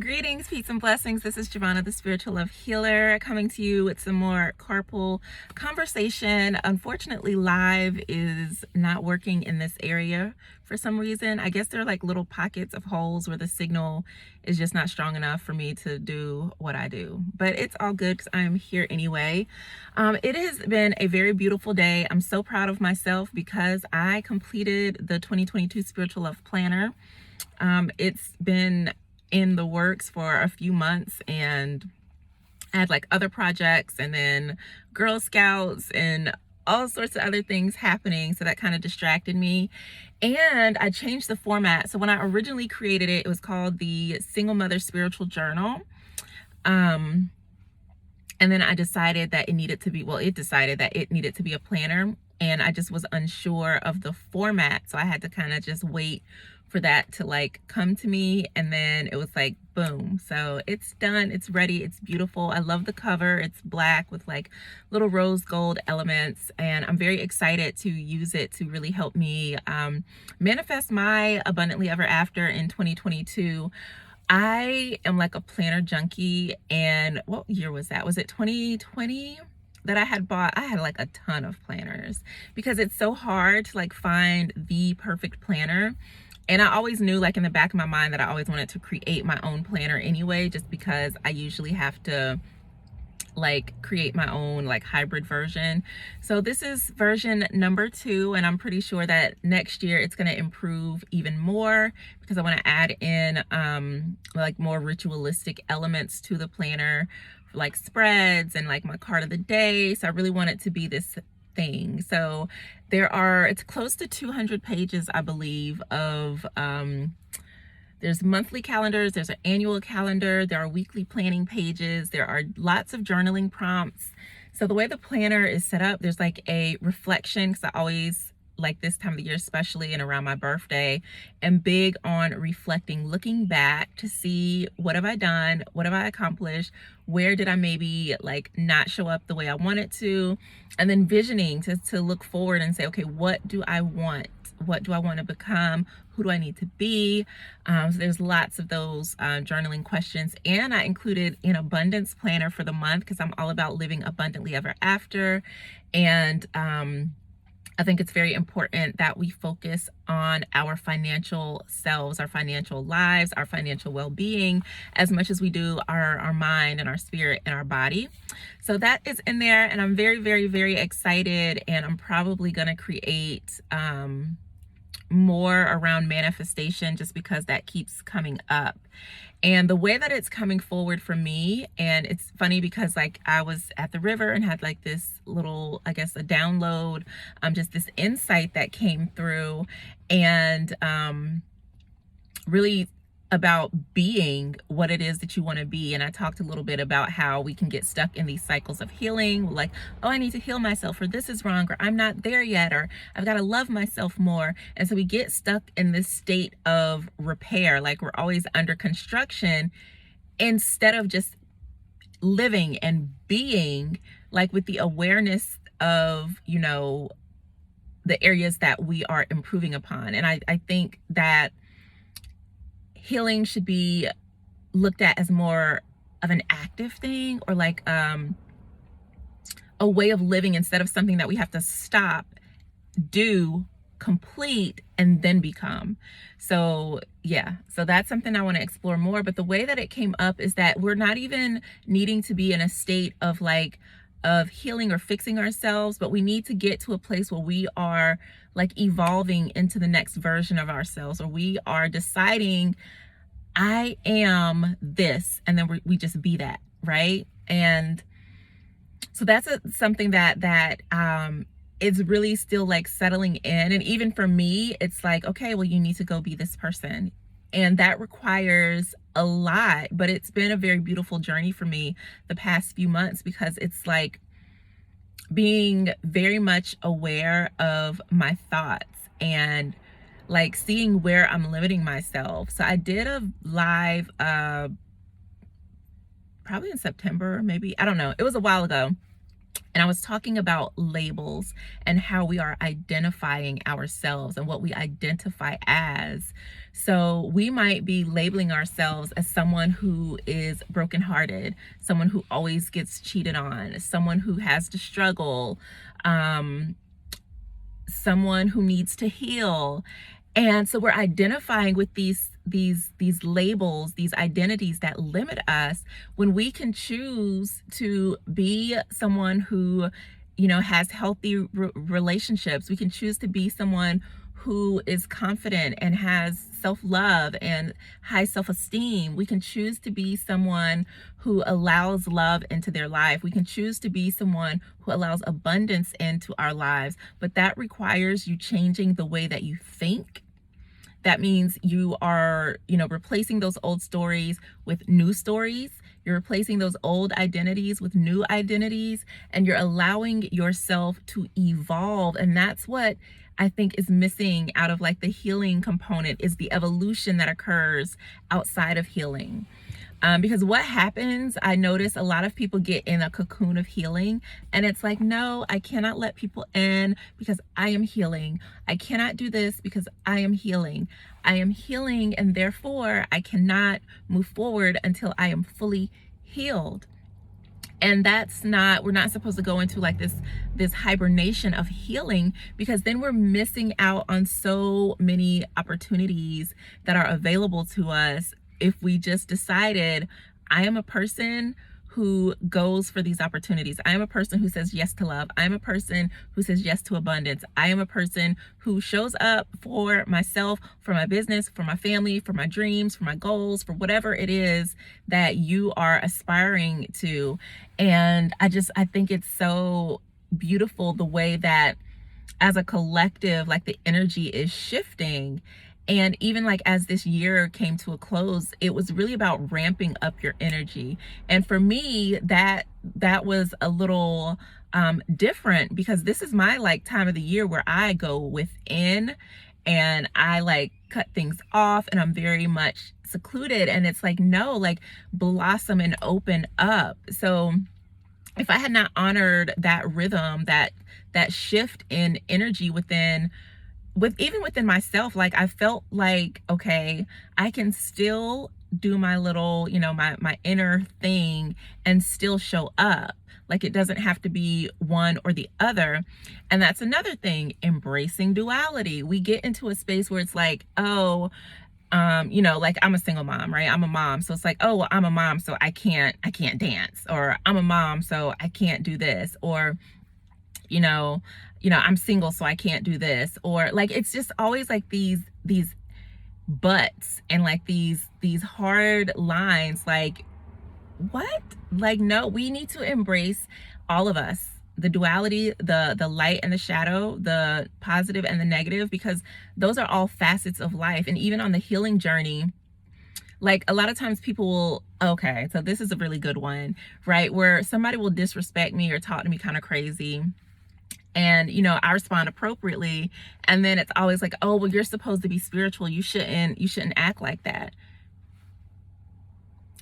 Greetings, peace, and blessings. This is Jovhannah, the spiritual love healer, coming to you with some more carpool conversation. Unfortunately, live is not working in this area for some reason. I guess there are like little pockets of holes where the signal is just not strong enough for me to do what I do. But it's all good because I'm here anyway. It has been a very beautiful day. I'm so proud of myself because I completed the 2022 Spiritual Love Planner. It's been in the works for a few months, and I had like other projects and then Girl Scouts and all sorts of other things happening, so that kind of distracted me. And I changed the format. So when I originally created it, it was called the Single Mother Spiritual Journal. And then I decided that it needed to be, it decided that it needed to be a planner, and I just was unsure of the format. So I had to kind of just wait for that to like come to me, and then it was like boom. So it's done, it's ready, it's beautiful. I love the cover. It's black with like little rose gold elements, and I'm very excited to use it to really help me manifest my abundantly ever after in 2022. I am like a planner junkie, and what year was that? Was it 2020 that I had bought? I had like a ton of planners because it's so hard to like find the perfect planner. And I always knew, like in the back of my mind, that I always wanted to create my own planner anyway, just because I usually have to like create my own like hybrid version. So this is version number 2, and I'm pretty sure that next year it's going to improve even more because I want to add in like more ritualistic elements to the planner, like spreads and like my card of the day. So I really want it to be this thing. So it's close to 200 pages, I believe, of there's monthly calendars, there's an annual calendar, there are weekly planning pages, there are lots of journaling prompts. So the way the planner is set up, there's like a reflection, because I always, like this time of the year especially, and around my birthday, am big on reflecting, looking back to see what have I done, what have I accomplished, where did I maybe like not show up the way I wanted to, and then visioning to look forward and say, okay, what do I want? What do I want to become? Who do I need to be? So there's lots of those journaling questions. And I included an abundance planner for the month because I'm all about living abundantly ever after. And I think it's very important that we focus on our financial selves, our financial lives, our financial well-being, as much as we do our mind and our spirit and our body. So that is in there, and I'm very, very, very excited. And I'm probably going to create more around manifestation, just because that keeps coming up. And the way that it's coming forward for me, and it's funny because like I was at the river and had like this little, I guess, a download, just this insight that came through, and really about being what it is that you want to be. And I talked a little bit about how we can get stuck in these cycles of healing, like, oh, I need to heal myself, or this is wrong, or I'm not there yet, or I've got to love myself more. And so we get stuck in this state of repair, like we're always under construction, instead of just living and being, like with the awareness of, you know, the areas that we are improving upon. And I think that healing should be looked at as more of an active thing, or like a way of living, instead of something that we have to stop, do, complete, and then become. So yeah, so that's something I want to explore more. But the way that it came up is that we're not even needing to be in a state of like of healing or fixing ourselves, but we need to get to a place where we are like evolving into the next version of ourselves, or we are deciding, I am this, and then we just be that, right? And so that's something that is really still like settling in. And even for me, it's like, okay, well, you need to go be this person, and that requires a lot. But it's been a very beautiful journey for me the past few months, because it's like being very much aware of my thoughts and like seeing where I'm limiting myself. So I did a live probably in September, maybe, I don't know, it was a while ago, And I was talking about labels and how we are identifying ourselves and what we identify as. So we might be labeling ourselves as someone who is brokenhearted, someone who always gets cheated on, someone who has to struggle, um, someone who needs to heal. And so we're identifying with these labels, these identities that limit us, when we can choose to be someone who, has healthy relationships. We can choose to be someone who is confident and has self-love and high self-esteem. We can choose to be someone who allows love into their life. We can choose to be someone who allows abundance into our lives. But that requires you changing the way that you think. That means you are, replacing those old stories with new stories. You're replacing those old identities with new identities, and you're allowing yourself to evolve. And that's what I think is missing out of like the healing component, is the evolution that occurs outside of healing. Because what happens, I notice a lot of people get in a cocoon of healing, and it's like, no, I cannot let people in because I am healing. I cannot do this because I am healing. I am healing, and therefore I cannot move forward until I am fully healed. And we're not supposed to go into like this hibernation of healing, because then we're missing out on so many opportunities that are available to us if we just decided, I am a person who goes for these opportunities. I am a person who says yes to love. I am a person who says yes to abundance. I am a person who shows up for myself, for my business, for my family, for my dreams, for my goals, for whatever it is that you are aspiring to. And I think it's so beautiful the way that as a collective, like the energy is shifting. And even like as this year came to a close, it was really about ramping up your energy. And for me, that was a little different, because this is my like time of the year where I go within and I like cut things off, and I'm very much secluded. And it's like, no, like blossom and open up. So if I had not honored that rhythm, that shift in energy even within myself, like I felt like, okay, I can still do my little, my inner thing and still show up. Like it doesn't have to be one or the other. And that's another thing, embracing duality. We get into a space where it's like, oh, like I'm a single mom, right? I'm a mom. So it's like, oh, well, I'm a mom, so I can't dance, or I'm a mom, so I can't do this, or, I'm single, so I can't do this, or like, it's just always like these buts and like these hard lines. Like, what? Like, no, we need to embrace all of us, the duality, the light and the shadow, the positive and the negative, because those are all facets of life. And even on the healing journey, like a lot of times people will, okay, so this is a really good one, right? Where somebody will disrespect me or talk to me kind of crazy. And, I respond appropriately. And then it's always like, oh, well, you're supposed to be spiritual. You shouldn't act like that.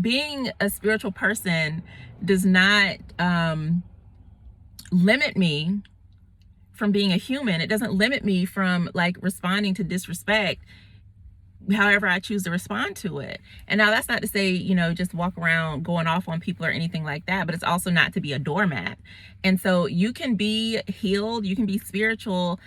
Being a spiritual person does not limit me from being a human. It doesn't limit me from like responding to disrespect however I choose to respond to it. And now that's not to say, just walk around going off on people or anything like that, but it's also not to be a doormat. And so you can be healed, you can be spiritual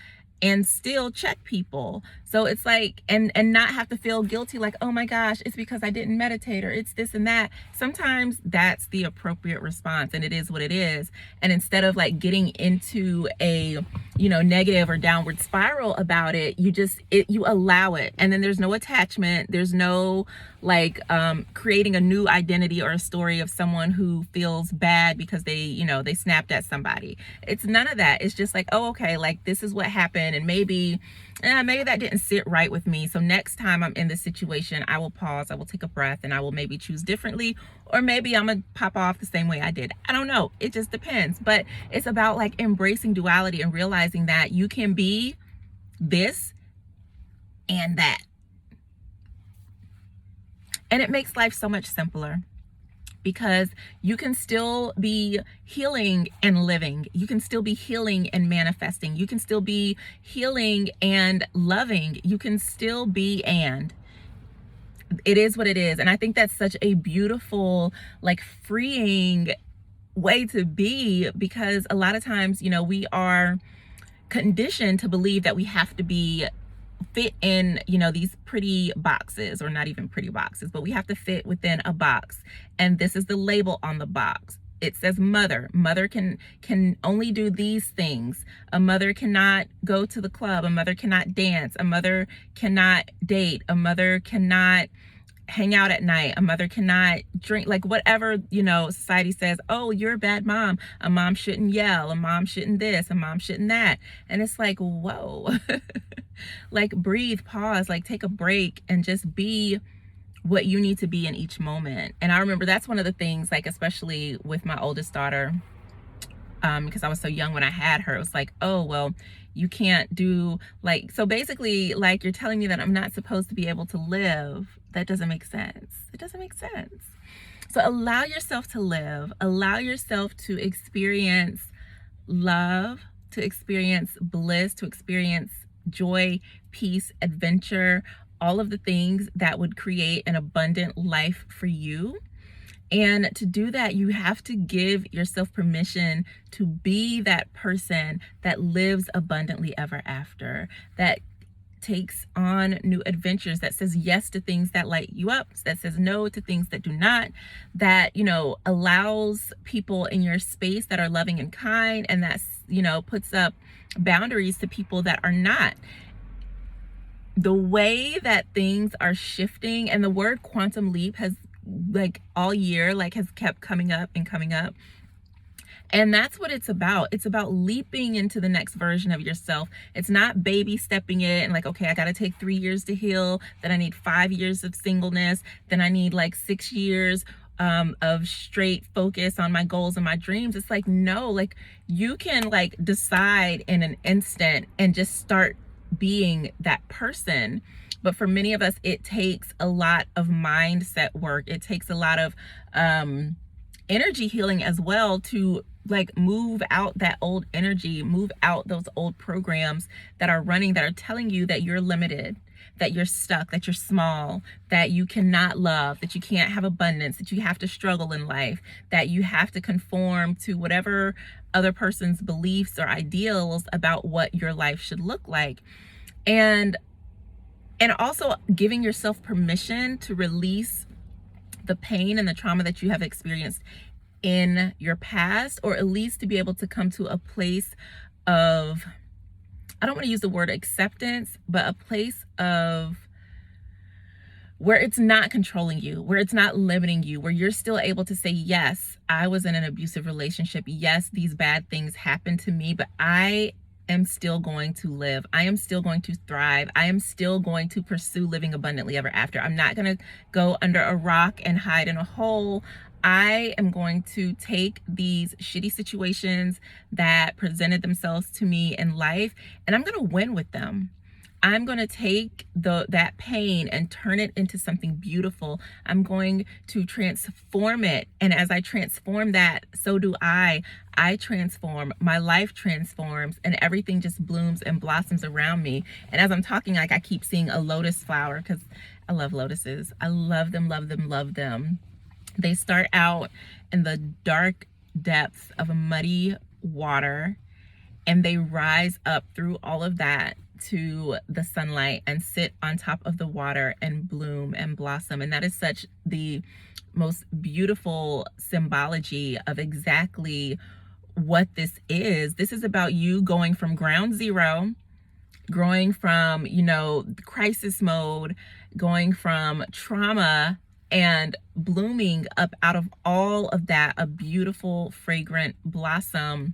and still check people. So it's like, and not have to feel guilty, like, oh my gosh, it's because I didn't meditate, or it's this and that. Sometimes that's the appropriate response, and it is what it is. And instead of like getting into a, negative or downward spiral about it, you allow it. And then there's no attachment. There's no like creating a new identity or a story of someone who feels bad because they snapped at somebody. It's none of that. It's just like, oh, okay, like this is what happened, and maybe that didn't sit right with me. So next time I'm in this situation, I will pause, I will take a breath, and I will maybe choose differently, or maybe I'm gonna pop off the same way I did. I don't know. It just depends. But it's about like embracing duality and realizing that you can be this and that. And it makes life so much simpler. because you can still be healing and living. You can still be healing and manifesting. You can still be healing and loving. You can still be, and it is what it is. And I think that's such a beautiful, like, freeing way to be, because a lot of times, you know, we are conditioned to believe that we have to be fit in, you know, these pretty boxes, or not even pretty boxes, but we have to fit within a box. And this is the label on the box. It says mother. Mother can only do these things. A mother cannot go to the club. A mother cannot dance. A mother cannot date. A mother cannot hang out at night. A mother cannot drink, like whatever, you know, society says, oh, you're a bad mom. A mom shouldn't yell. A mom shouldn't this. A mom shouldn't that. And it's like, whoa, like breathe, pause, like take a break and just be what you need to be in each moment. And I remember that's one of the things, like, especially with my oldest daughter, because I was so young when I had her, it was like, oh, well, you can't do, like, so basically, like, you're telling me that I'm not supposed to be able to live. That doesn't make sense. It doesn't make sense. So allow yourself to live, allow yourself to experience love, to experience bliss, to experience joy, peace, adventure, all of the things that would create an abundant life for you. And to do that, you have to give yourself permission to be that person that lives abundantly ever after, that takes on new adventures, that says yes to things that light you up, that says no to things that do not, that, you know, allows people in your space that are loving and kind, and that's, you know, puts up boundaries to people that are not. The way that things are shifting, and the word quantum leap has, like, all year, like, has kept coming up and coming up. And that's what it's about. It's about leaping into the next version of yourself. It's not baby stepping it and like, okay, I got to take 3 years to heal. Then I need 5 years of singleness. Then I need like 6 years of straight focus on my goals and my dreams. It's like, no, like, you can, like, decide in an instant and just start being that person. But for many of us, it takes a lot of mindset work. It takes a lot of energy healing as well, to, like, move out that old energy, move out those old programs that are running, that are telling you that you're limited, that you're stuck, that you're small, that you cannot love, that you can't have abundance, that you have to struggle in life, that you have to conform to whatever other person's beliefs or ideals about what your life should look like. And also giving yourself permission to release the pain and the trauma that you have experienced in your past, or at least to be able to come to a place of, I don't want to use the word acceptance, but a place of where it's not controlling you, where it's not limiting you, where you're still able to say, yes, I was in an abusive relationship. Yes, these bad things happened to me, but I am still going to live. I am still going to thrive. I am still going to pursue living abundantly ever after. I'm not going to go under a rock and hide in a hole. I am going to take these shitty situations that presented themselves to me in life, and I'm going to win with them. I'm going to take that pain and turn it into something beautiful. I'm going to transform it. And as I transform that, so do I. I transform, my life transforms, and everything just blooms and blossoms around me. And as I'm talking, like, I keep seeing a lotus flower, because I love lotuses. I love them, love them, love them. They start out in the dark depths of a muddy water, and they rise up through all of that to the sunlight and sit on top of the water and bloom and blossom. And that is such the most beautiful symbology of exactly what this is. This is about you going from ground zero, growing from, you know, crisis mode, going from trauma, and blooming up out of all of that a beautiful, fragrant blossom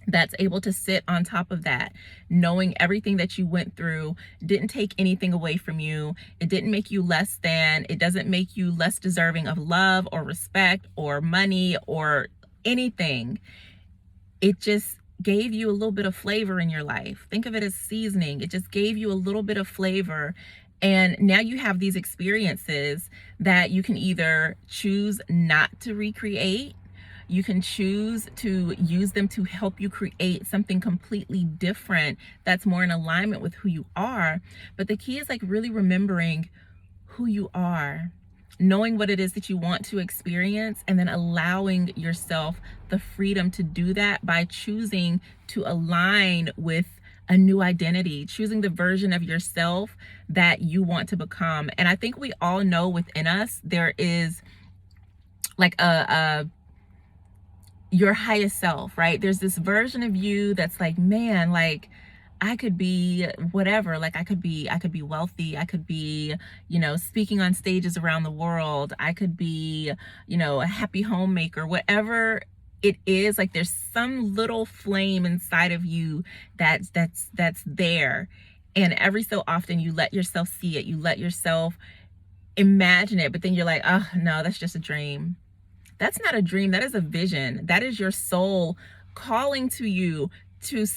that's able to sit on top of that, knowing everything that you went through didn't take anything away from you. It didn't make you less than. It doesn't make you less deserving of love or respect or money or anything. It just gave you a little bit of flavor in your life. Think of it as seasoning. It just gave you a little bit of flavor, And now you have these experiences that you can either choose not to recreate. You can choose to use them to help you create something completely different that's more in alignment with who you are. But the key is like really remembering who you are, knowing what it is that you want to experience, and then allowing yourself the freedom to do that by choosing to align with a new identity, choosing the version of yourself that you want to become. And I think we all know within us there is like a your highest self, right? There's this version of you that's like, man, like I could be whatever, like I could be wealthy, I could be, speaking on stages around the world, I could be, a happy homemaker, whatever it is. Like there's some little flame inside of you that's there. And every so often you let yourself see it, you let yourself imagine it, but then you're like, oh no, that's just a dream. That's not a dream. That is a vision. That is your soul calling to you to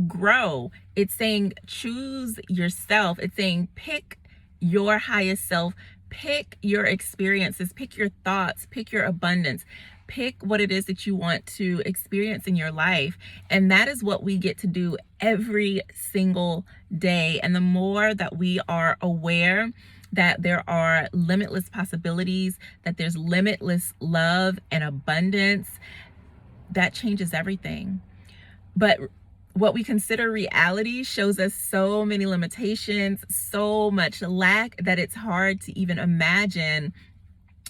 grow. It's saying choose yourself. It's saying pick your highest self, pick your experiences, pick your thoughts, pick your abundance, pick what it is that you want to experience in your life. And that is what we get to do every single day. And the more that we are aware that there are limitless possibilities, that there's limitless love and abundance, that changes everything. But what we consider reality shows us so many limitations, so much lack, that it's hard to even imagine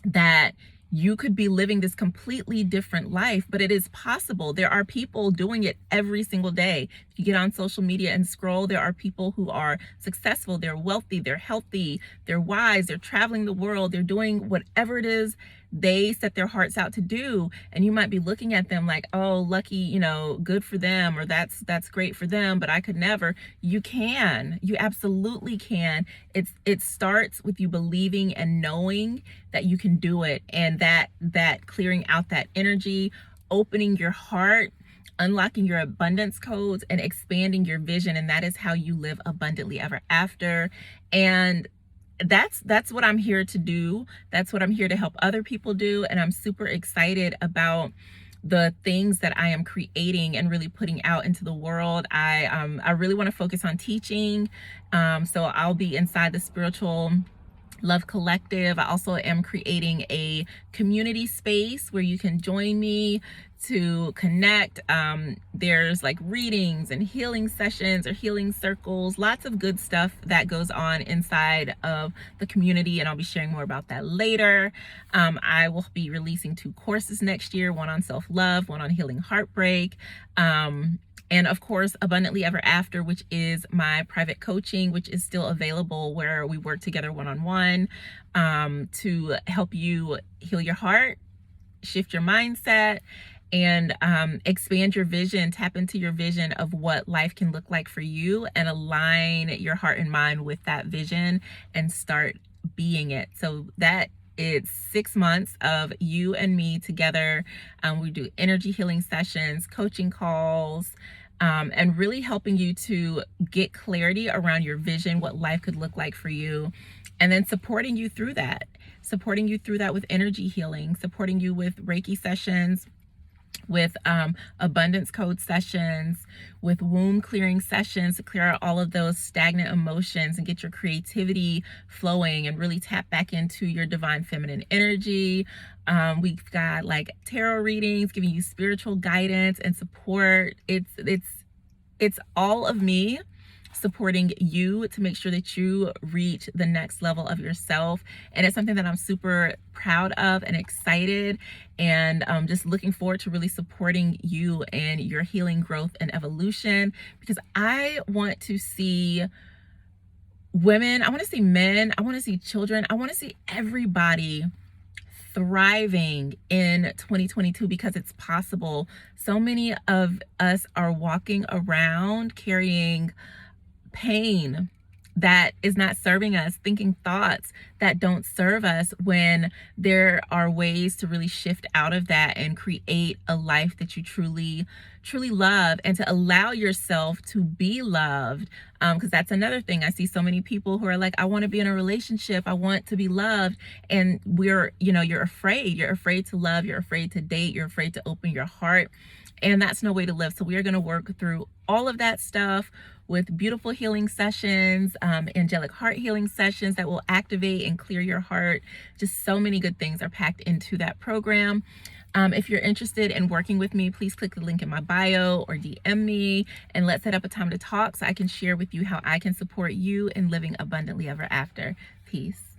that you could be living this completely different life. But it is possible. There are people doing it every single day. If you get on social media and scroll, there are people who are successful, they're wealthy, they're healthy, they're wise, they're traveling the world, they're doing whatever it is they set their hearts out to do. And you might be looking at them like, oh, lucky, good for them, or that's great for them, but I could never. You can. You absolutely can. It starts with you believing and knowing that you can do it, and that clearing out that energy, opening your heart, unlocking your abundance codes, and expanding your vision. And that is how you live abundantly ever after. And that's what I'm here to do. That's what I'm here to help other people do. And I'm super excited about the things that I am creating and really putting out into the world. I really want to focus on teaching. So I'll be inside the Spiritual Love Collective. I also am creating a community space where you can join me to connect. There's like readings and healing sessions or healing circles, lots of good stuff that goes on inside of the community, and I'll be sharing more about that later. I will be releasing 2 courses next year, one on self-love, one on healing heartbreak. And of course, Abundantly Ever After, which is my private coaching, which is still available, where we work together one-on-one to help you heal your heart, shift your mindset, and expand your vision, tap into your vision of what life can look like for you, and align your heart and mind with that vision and start being it. So that it's 6 months of you and me together. We do energy healing sessions, coaching calls, and really helping you to get clarity around your vision, what life could look like for you, and then supporting you through that with energy healing, supporting you with Reiki sessions, with abundance code sessions, with womb clearing sessions to clear out all of those stagnant emotions and get your creativity flowing and really tap back into your divine feminine energy. We've got like tarot readings, giving you spiritual guidance and support. It's all of me supporting you to make sure that you reach the next level of yourself. And it's something that I'm super proud of and excited, and just looking forward to really supporting you and your healing, growth, and evolution, because I want to see women, I want to see men, I want to see children, I want to see everybody thriving in 2022, because it's possible. So many of us are walking around carrying pain that is not serving us, thinking thoughts that don't serve us, when there are ways to really shift out of that and create a life that you truly love, and to allow yourself to be loved. Because that's another thing. I see so many people who are like, I want to be in a relationship, I want to be loved, and you're afraid to love, you're afraid to date, you're afraid to open your heart, and that's no way to live. So we are going to work through all of that stuff with beautiful healing sessions, angelic heart healing sessions that will activate and clear your heart. Just so many good things are packed into that program. If you're interested in working with me, please click the link in my bio or DM me, and let's set up a time to talk so I can share with you how I can support you in living abundantly ever after. Peace.